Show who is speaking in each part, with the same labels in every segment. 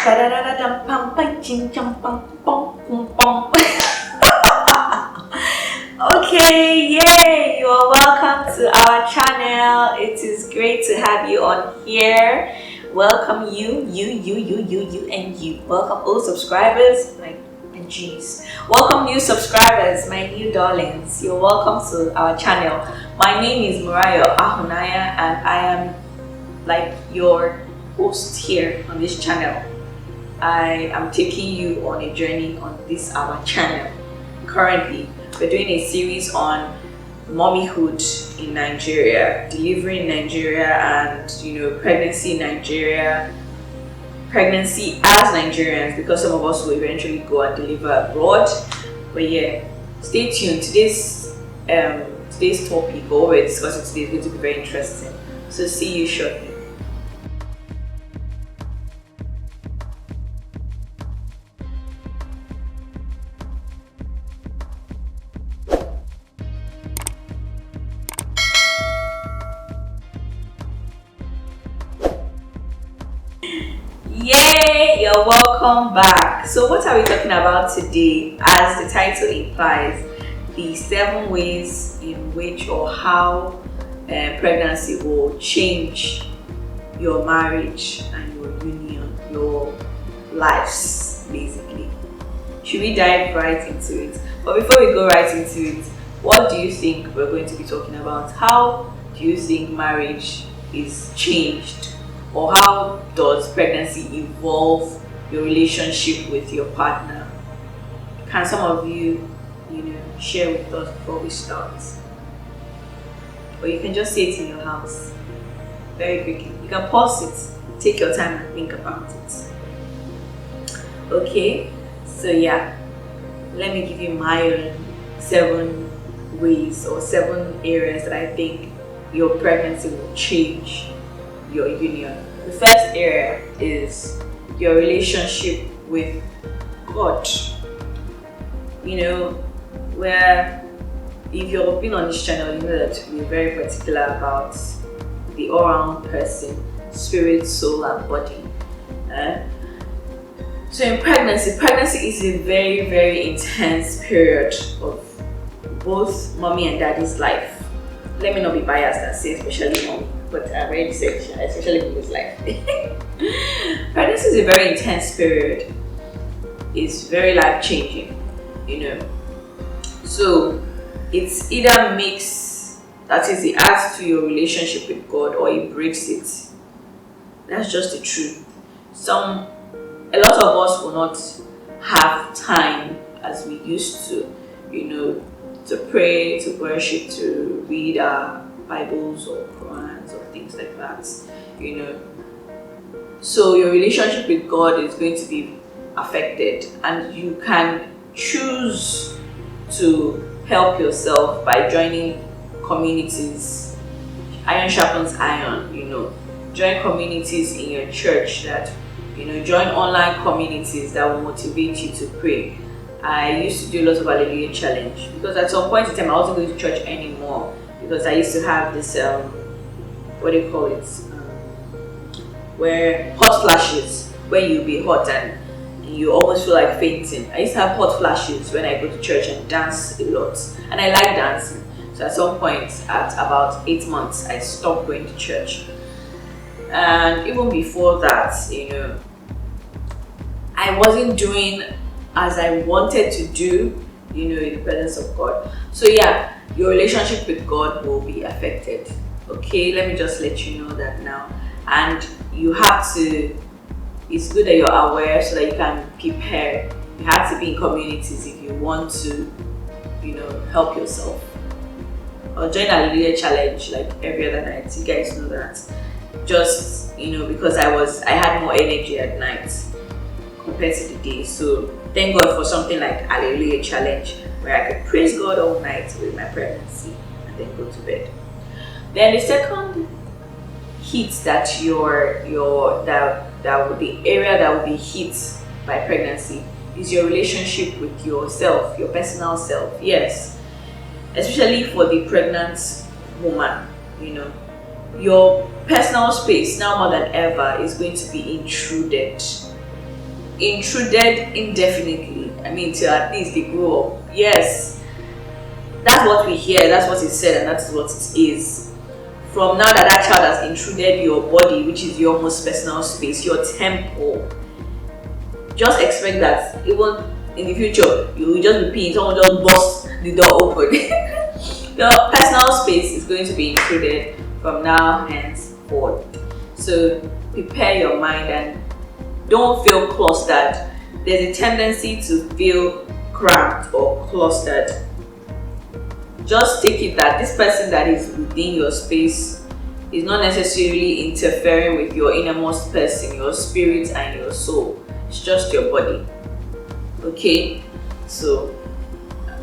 Speaker 1: Okay, yay! You are welcome to our channel. It is great to have you on here. Welcome you, and you. Welcome all subscribers. My jeez. Welcome new subscribers, my new darlings. You're welcome to our channel. My name is Morayo A, and I am like your host here on this channel. I am taking you on a journey on this our channel. Currently, we're doing a series on mommyhood in Nigeria, delivery in Nigeria, and pregnancy in Nigeria, pregnancy as Nigerians, because some of us will eventually go and deliver abroad. But yeah, stay tuned. Today's topic, or what we're discussing today, is going to be very interesting. So see you shortly. Yay! You're welcome back. So what are we talking about today? As the title implies, the 7 ways in which or how pregnancy will change your marriage and your union, your lives, basically. Should we dive right into it? But before we go right into it, what do you think we're going to be talking about? How do you think marriage is changed? Or how does pregnancy evolve your relationship with your partner? Can some of you, share with us before we start? Or you can just say it in your house very quickly. You can pause it, take your time and think about it. Okay, so yeah, let me give you my own 7 ways or 7 areas that I think your pregnancy will change your union. The first area is your relationship with God. Where if you've been on this channel, you know that we're very particular about the all-round person, spirit, soul, and body. So in pregnancy is a very, very intense period of both mommy and daddy's life. Let me not be biased and say especially mommy, but I've already said especially mommy's life. Pregnancy is a very intense period. It's very life-changing, So it's either makes, that is, it adds to your relationship with God, or it breaks it. That's just the truth. A lot of us will not have time as we used to, to pray, to worship, to read our Bibles or Qurans or things like that, So your relationship with God is going to be affected, and you can choose to help yourself by joining communities. Iron sharpens iron, Join communities in your church that, join online communities that will motivate you to pray. I used to do lots of Hallelujah challenge because at some point in time I wasn't going to church anymore, because I used to have this where hot flashes, where you'll be hot and you almost feel like fainting. I used to have hot flashes when I go to church and dance a lot, and I like dancing. So at some point, at about 8 months, I stopped going to church. And even before that, I wasn't doing as I wanted to do, in the presence of God. So yeah, your relationship with God will be affected. Okay, let me just let you know that now. And you have to, it's good that you're aware so that you can prepare. You have to be in communities if you want to, help yourself. Or join a Hallelujah challenge like every other night. You guys know that. Just, because I had more energy at night compared to the day. So thank God for something like Hallelujah challenge, where I could praise God all night with my pregnancy and then go to bed. Then the second hit that that would be area that would be hit by pregnancy is your relationship with yourself, your personal self. Yes, especially for the pregnant woman, your personal space now more than ever is going to be intruded. intruded indefinitely. I mean, till at least they grow up. Yes, that's what we hear, that's what is said, and that's what it is. From now that that child has intruded your body, which is your most personal space, your temple, just expect that even in the future, you will just be peeing, someone just bust the door open. Your personal space is going to be intruded from now henceforth. So prepare your mind and don't feel clustered. There's a tendency to feel cramped or clustered. Just take it that this person that is within your space is not necessarily interfering with your innermost person, your spirit and your soul. It's just your body. Okay? So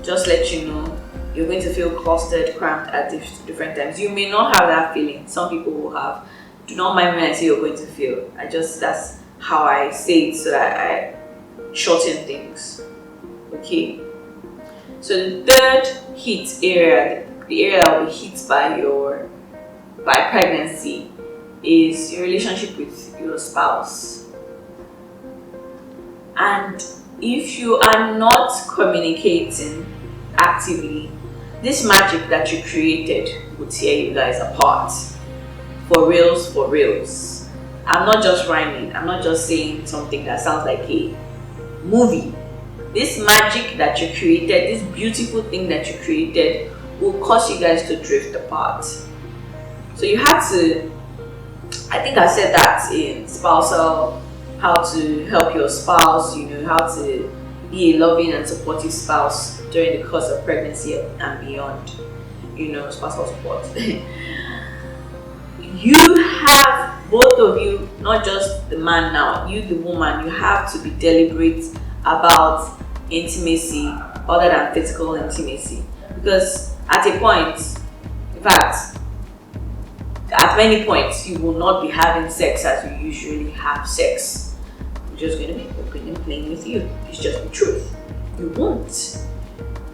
Speaker 1: just let you know, you're going to feel clustered, cramped at different times. You may not have that feeling. Some people will have. Do not mind when I say you're going to feel. That's how I say it so that I shorten things. Okay? So the third hit area, the area that will be hit by pregnancy, is your relationship with your spouse. And if you are not communicating actively, this magic that you created will tear you guys apart. For reals, for reals. I'm not just rhyming. I'm not just saying something that sounds like a movie. This magic that you created, this beautiful thing that you created, will cause you guys to drift apart. So you have to, I think I said that in spousal, how to help your spouse, how to be a loving and supportive spouse during the course of pregnancy and beyond, spousal support. You have, both of you, not just the man now, you the woman, you have to be deliberate about intimacy other than physical intimacy. Because at a point, in fact, at many points, you will not be having sex as you usually have sex. I'm just going to be open and plain with you. It's just the truth. You won't.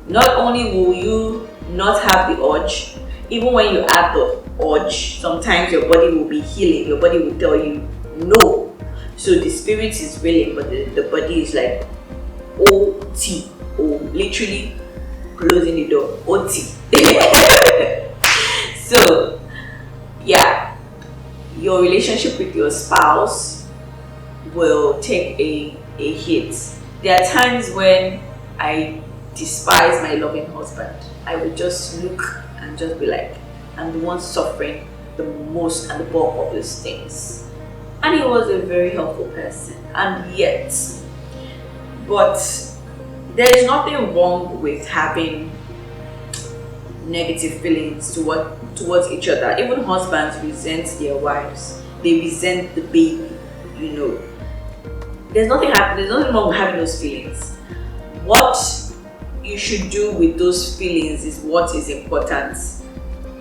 Speaker 1: Not only will you not have the urge, even when you have the urge, sometimes your body will be healing. Your body will tell you no. So the spirit is willing, but the body is like OT, or literally closing the door. OT. So yeah, your relationship with your spouse will take a hit. There are times when I despise my loving husband. I would just look and just be like, I'm the one suffering the most and the bulk of these things. And he was a very helpful person, and yet, but there is nothing wrong with having negative feelings towards each other. Even husbands resent their wives. They resent the baby. There's nothing wrong with having those feelings. What you should do with those feelings is what is important.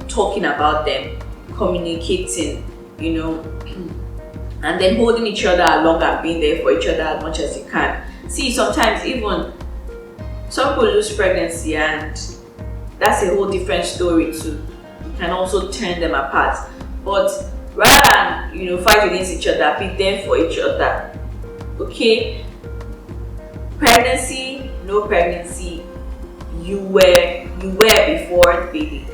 Speaker 1: Talking about them, communicating, and then holding each other along and being there for each other as much as you can. See, sometimes even some people lose pregnancy, and that's a whole different story too. You can also turn them apart. But rather than fight against each other, be there for each other. Okay? Pregnancy, no pregnancy, you were before the baby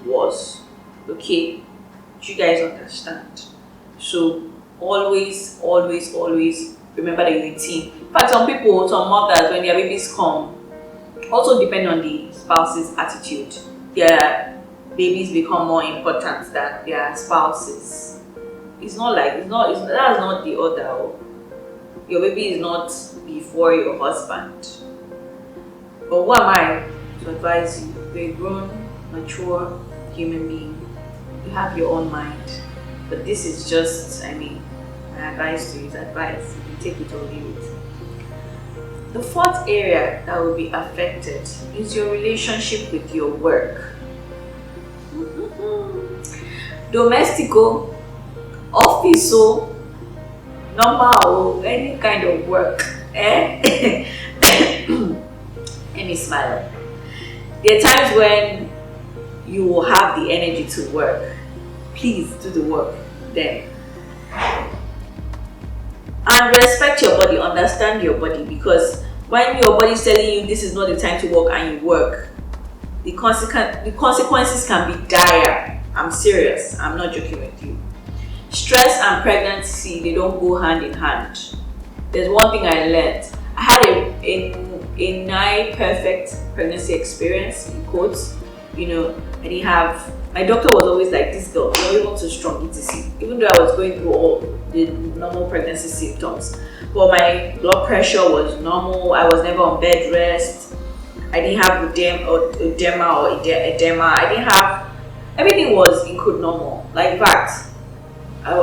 Speaker 1: was. Okay? You guys understand? So always remember that you're a team. In fact, some mothers, when their babies come, also depend on the spouse's attitude. Their babies become more important than their spouses. That's not the order. Your baby is not before your husband. But who am I to advise you? You're a grown, mature human being. You have your own mind. But this is just, my advice to you is advice. You can take it or leave it. The fourth area that will be affected is your relationship with your work. Domestico, office, normal, any kind of work. Let me smile. There are times when you will have the energy to work. Please do the work then. And respect your body, understand your body, because when your body is telling you this is not the time to work and you work, the consequences can be dire. I'm serious, I'm not joking with you. Stress and pregnancy, they don't go hand in hand. There's one thing I learned. I had a nigh perfect pregnancy experience, in quotes. You know, I didn't have, my doctor was always like, this girl, you're even too strong, etc. Even though I was going through all the normal pregnancy symptoms. But my blood pressure was normal, I was never on bed rest, I didn't have edema. I didn't have, everything was in code normal. Like, in fact, I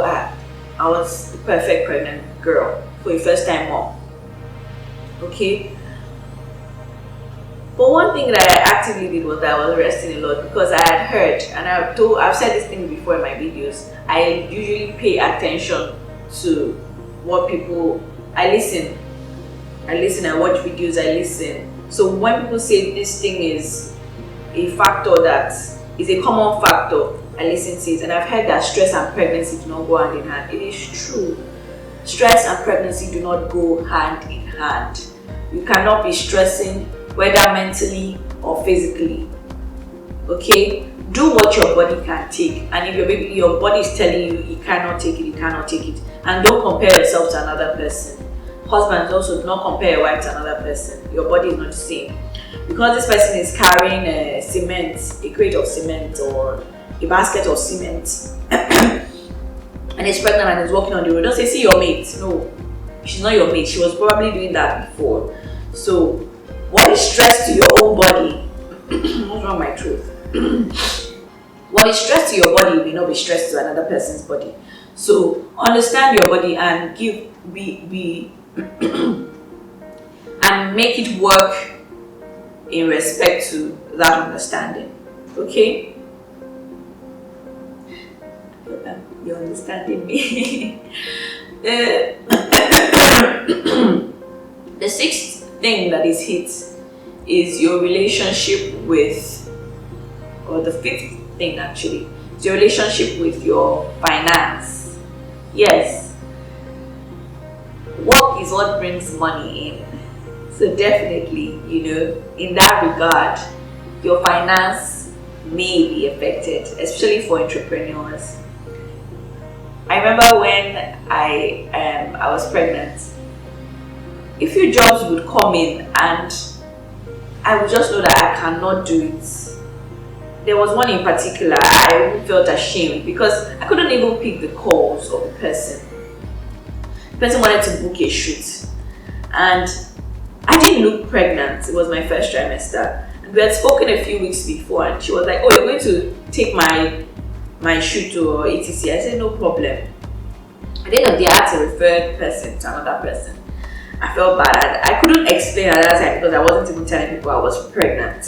Speaker 1: was the perfect pregnant girl for a first time mom. Okay? But one thing that I actively did was that I was resting a lot, because I had heard, and I've said this thing before in my videos, I usually pay attention to what people, I listen, I watch videos, I listen. So when people say this thing is a factor that is a common factor, I listen to it. And I've heard that stress and pregnancy do not go hand in hand. It is true. Stress and pregnancy do not go hand in hand. You cannot be stressing, whether mentally or physically. Okay? Do what your body can take. And if your body is telling you you cannot take it, you cannot take it. And don't compare yourself to another person. Husbands also, do not compare your wife to another person. Your body is not the same. Because this person is carrying a crate of cement or a basket of cement and is pregnant and is walking on the road, don't say, see your mate. No, she's not your mate. She was probably doing that before. So, what is stress to your own body? What's wrong with my truth? What is stress to your body will not be stress to another person's body. So, understand your body and and make it work in respect to that understanding. Okay? You're understanding me. The sixth thing that is hit is your relationship with, or the fifth thing actually, is your relationship with your finance. Yes. Work is what brings money in. So definitely, in that regard, your finance may be affected, especially for entrepreneurs. I remember when I was pregnant, a few jobs would come in and I would just know that I cannot do it. There was one in particular, I even felt ashamed because I couldn't even pick the calls of the person. The person wanted to book a shoot and I didn't look pregnant. It was my first trimester. And we had spoken a few weeks before and she was like, oh, you're going to take my shoot or etc. I said, no problem. At the end of the day, I had to refer the person to another person. I felt bad. I couldn't explain at that time because I wasn't even telling people I was pregnant.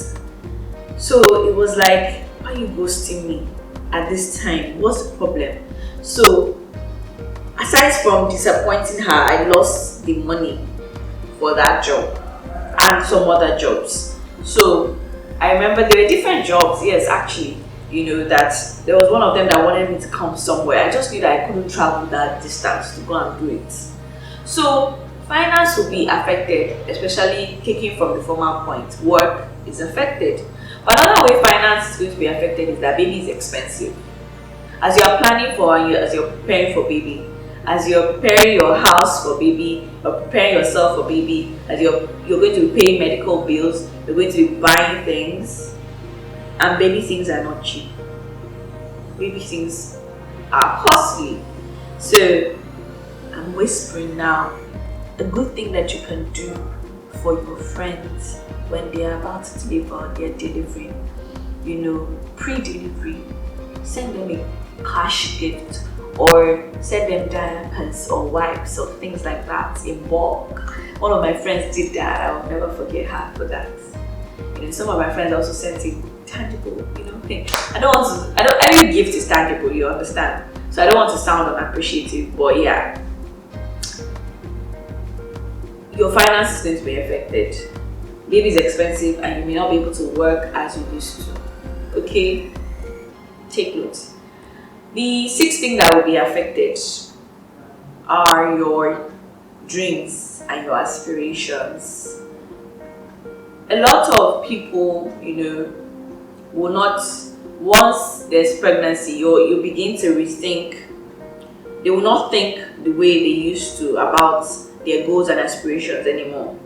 Speaker 1: So it was like, why are you ghosting me at this time? What's the problem? So aside from disappointing her, I lost the money for that job and some other jobs. So I remember there were different jobs, yes, actually, that there was one of them that wanted me to come somewhere. I just knew that I couldn't travel that distance to go and do it. So finance will be affected, especially taking from the former point. Work is affected. But another way finance is going to be affected is that baby is expensive. As you are planning for, as you're preparing for baby, as you're preparing your house for baby, you're preparing yourself for baby, as you're going to be paying medical bills, you're going to be buying things, and baby things are not cheap. Baby things are costly. So I'm whispering now, a good thing that you can do for your friends when they are about to deliver, they're delivering, pre-delivery, send them a cash gift or send them diapers or wipes or things like that in bulk. One of my friends did that. I will never forget her for that. Some of my friends also sent it tangible, thing. Every gift is tangible, you understand? So I don't want to sound unappreciative, but yeah, your finance is going to be affected. Baby is expensive and you may not be able to work as you used to. Okay? Take note. The sixth thing that will be affected are your dreams and your aspirations. A lot of people, will not, once there's pregnancy, you begin to rethink. They will not think the way they used to about their goals and aspirations anymore.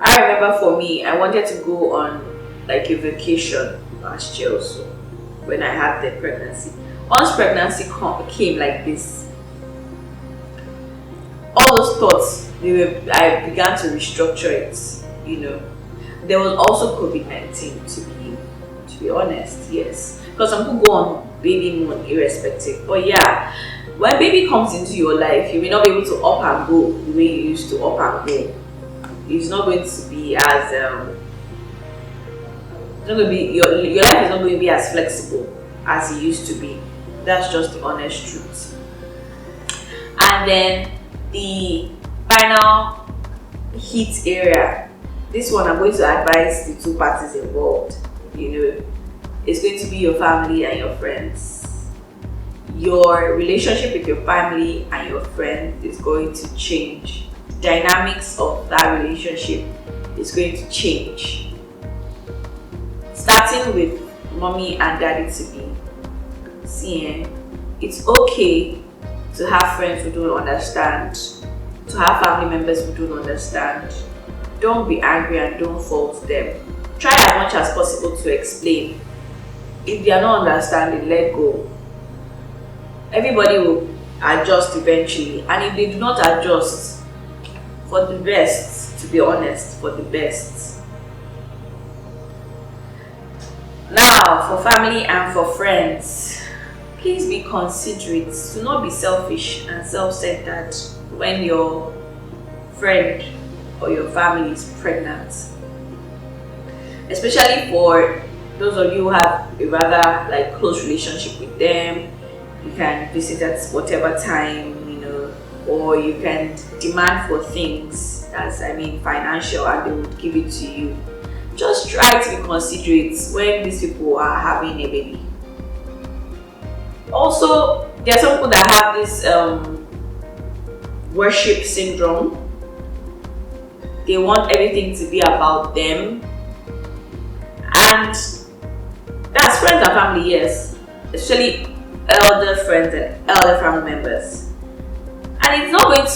Speaker 1: I remember for me, I wanted to go on like a vacation last year also when I had the pregnancy. Once pregnancy came like this, all those thoughts, I began to restructure it. There was also COVID-19 to be honest, yes. Because some people go on baby moon irrespective. But yeah, when baby comes into your life, you may not be able to up and go the way you used to up and go. It's not going to be as it's not going to be your life is not going to be as flexible as it used to be. That's just the honest truth. And then the final heat area. This one I'm going to advise the two parties involved. It's going to be your family and your friends. Your relationship with your family and your friends is going to change. The dynamics of that relationship is going to change. Starting with mommy and daddy to be. It's okay to have friends who don't understand, to have family members who don't understand. Don't be angry and don't fault them. Try as much as possible to explain. If they are not understanding, let go. Everybody will adjust eventually, and if they do not adjust, for the best, to be honest, for the best. Now, for family and for friends, please be considerate. Do not be selfish and self-centered when your friend or your family is pregnant. Especially for those of you who have a rather like close relationship with them. You can visit at whatever time, or you can demand for things that's financial, and they will give it to you. Just try to be considerate when these people are having a baby. Also, there are some people that have this worship syndrome. They want everything to be about them, and that's friends and family, yes, especially elder friends and elder family members. And it's not going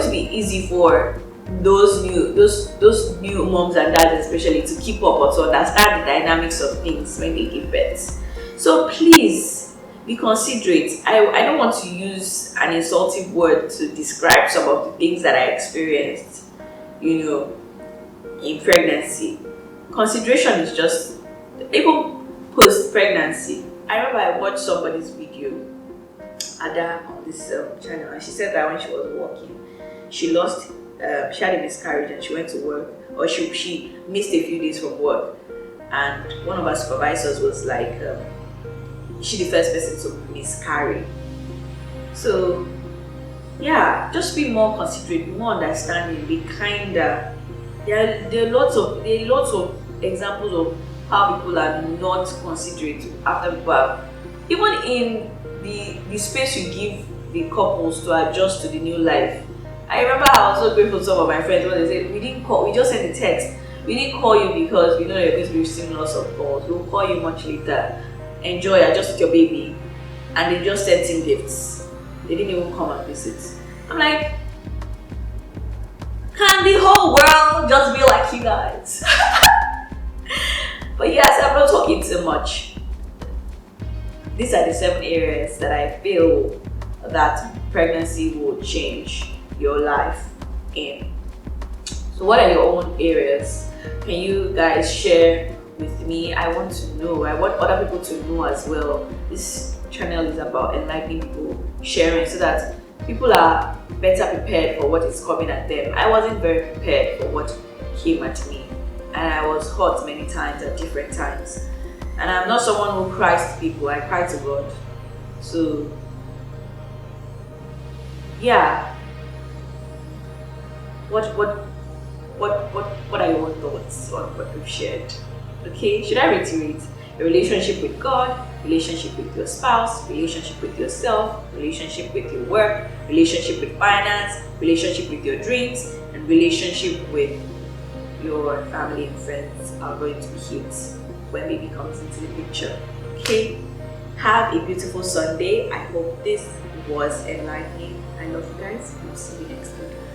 Speaker 1: to be easy for those new moms and dads especially to keep up or to understand the dynamics of things when they give birth. So please be considerate. I don't want to use an insulting word to describe some of the things that I experienced, in pregnancy. Consideration is just, even post-pregnancy. I remember I watched somebody's video, Ada, on this channel, and she said that when she was walking, she had a miscarriage and she went to work, or she missed a few days from work, and one of our supervisors was like, she the first person to miscarry. So yeah, just be more considerate, be more understanding, be kinder. There are lots of examples of how people are not considerate after people have, even in the space you give the couples to adjust to the new life. I remember I was so grateful to some of my friends when they said, we didn't call, we just sent a text. We didn't call you because we know you're going to be receiving lots of calls. We'll call you much later. Enjoy, adjust with your baby. And they just sent in gifts. They didn't even come and visit. I'm like, can the whole world just be like you guys? But yes, I'm not talking too much. These are the 7 areas that I feel that pregnancy will change your life in. So what are your own areas? Can you guys share with me? I want to know. I want other people to know as well. This channel is about enlightening people, sharing, so that people are better prepared for what is coming at them. I wasn't very prepared for what came at me, and I was hurt many times at different times. And I'm not someone who cries to people. I cry to God. So yeah. What are your thoughts on what we've shared? Okay, should I reiterate? A relationship with God, relationship with your spouse, relationship with yourself, relationship with your work, relationship with finance, relationship with your dreams, and relationship with your family and friends are going to be hit when baby comes into the picture. Okay? Have a beautiful Sunday. I hope this was enlightening. I love you guys. We'll see you next time.